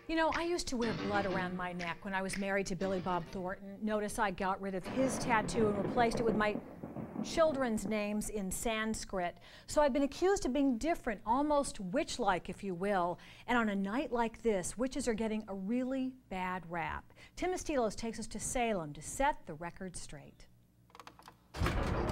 You know, I used to wear blood around my neck when I was married to Billy Bob Thornton. Notice I got rid of his tattoo and replaced it with my children's names in Sanskrit. So I've been accused of being different, almost witch-like, if you will. And on a night like this, witches are getting a really bad rap. Tim Estiloz takes us to Salem to set the record straight.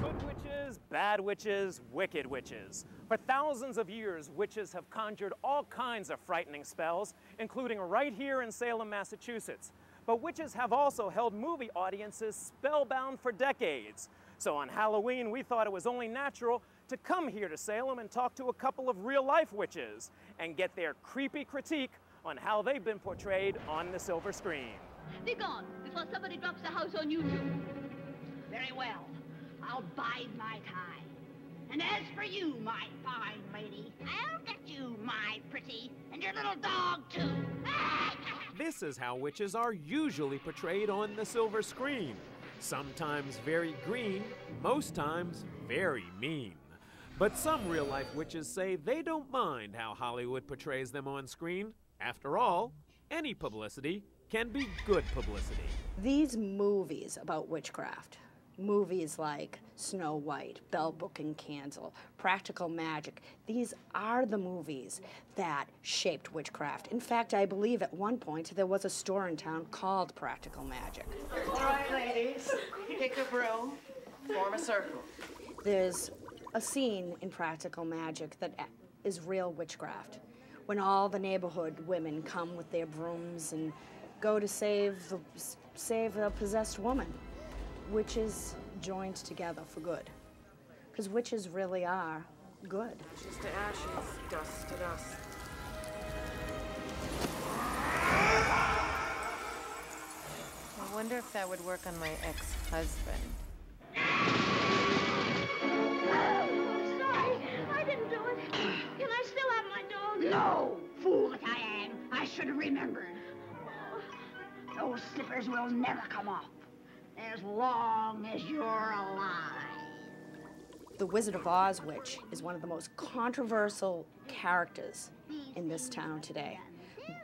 Good witches, bad witches, wicked witches. For thousands of years, witches have conjured all kinds of frightening spells, including right here in Salem, Massachusetts. But witches have also held movie audiences spellbound for decades. So on Halloween, we thought it was only natural to come here to Salem and talk to a couple of real-life witches and get their creepy critique on how they've been portrayed on the silver screen. Be gone before somebody drops a house on you two. Very well. I'll bide my time. And as for you, my fine lady, I'll get you, my pretty, and your little dog, too. This is how witches are usually portrayed on the silver screen. Sometimes very green, most times very mean. But some real-life witches say they don't mind how Hollywood portrays them on screen. After all, any publicity can be good publicity. These movies about witchcraft, movies like Snow White, Bell Book and Candle, Practical Magic, these are the movies that shaped witchcraft. In fact, I believe at one point there was a store in town called Practical Magic. All right, ladies, pick a broom, form a circle. There's a scene in Practical Magic that is real witchcraft, when all the neighborhood women come with their brooms and go to save a possessed woman. Witches joined together for good. Because witches really are good. Ashes to ashes, dust to dust. I wonder if that would work on my ex-husband. Sorry, I didn't do it. Can I still have my dog? No, fool that I am. I should have remembered. Those slippers will never come off. As long as you're alive. The Wizard of Oz witch is one of the most controversial characters in this town today.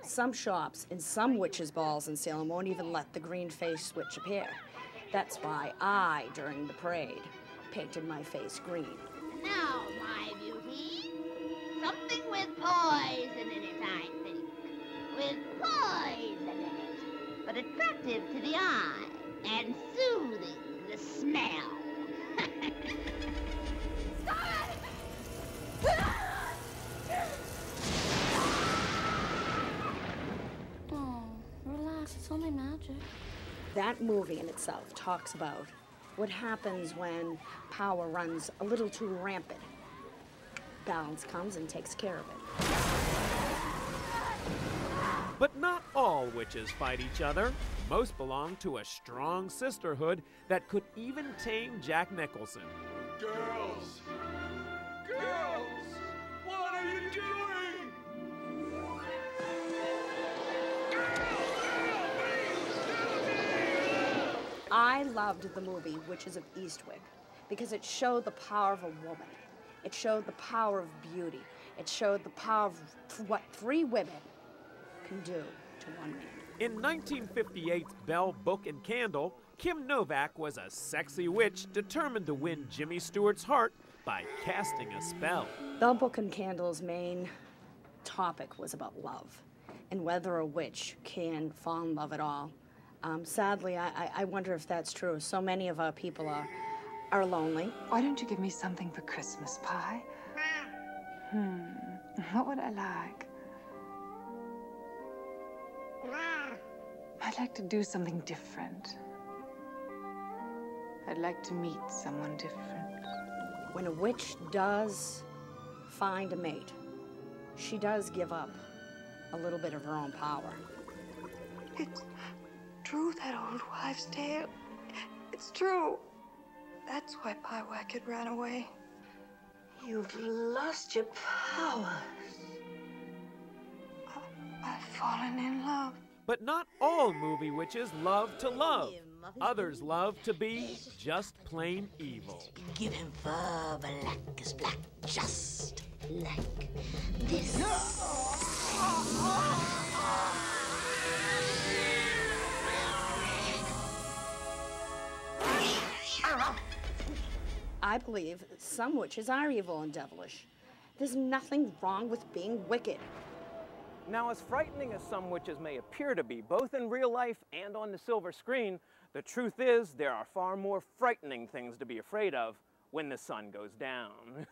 Some shops and some witches' balls in Salem won't even let the green-faced witch appear. That's why I, during the parade, painted my face green. Now, my beauty, something with poison in it, I think. With poison in it, but attractive to the eye. And soothing the smell. Stop it! Oh, relax, it's only magic. That movie in itself talks about what happens when power runs a little too rampant. Balance comes and takes care of it. But not all witches fight each other. Most belong to a strong sisterhood that could even tame Jack Nicholson. Girls! Girls! What are you doing? I loved the movie Witches of Eastwick because it showed the power of a woman. It showed the power of beauty. It showed the power of what 3 women can do to one man. In 1958's Bell Book and Candle, Kim Novak was a sexy witch determined to win Jimmy Stewart's heart by casting a spell. Bell Book and Candle's main topic was about love and whether a witch can fall in love at all. Sadly, I wonder if that's true. So many of our people are lonely. Why don't you give me something for Christmas, Pie? What would I like? I'd like to do something different. I'd like to meet someone different. When a witch does find a mate, she does give up a little bit of her own power. It's true, that old wives' tale. It's true. That's why Pie Wackett ran away. You've lost your powers. I've fallen in love. But not all movie witches love to love. Others love to be just plain evil. Give him fur black as black, just like this. I believe some witches are evil and devilish. There's nothing wrong with being wicked. Now, as frightening as some witches may appear to be, both in real life and on the silver screen, the truth is there are far more frightening things to be afraid of when the sun goes down.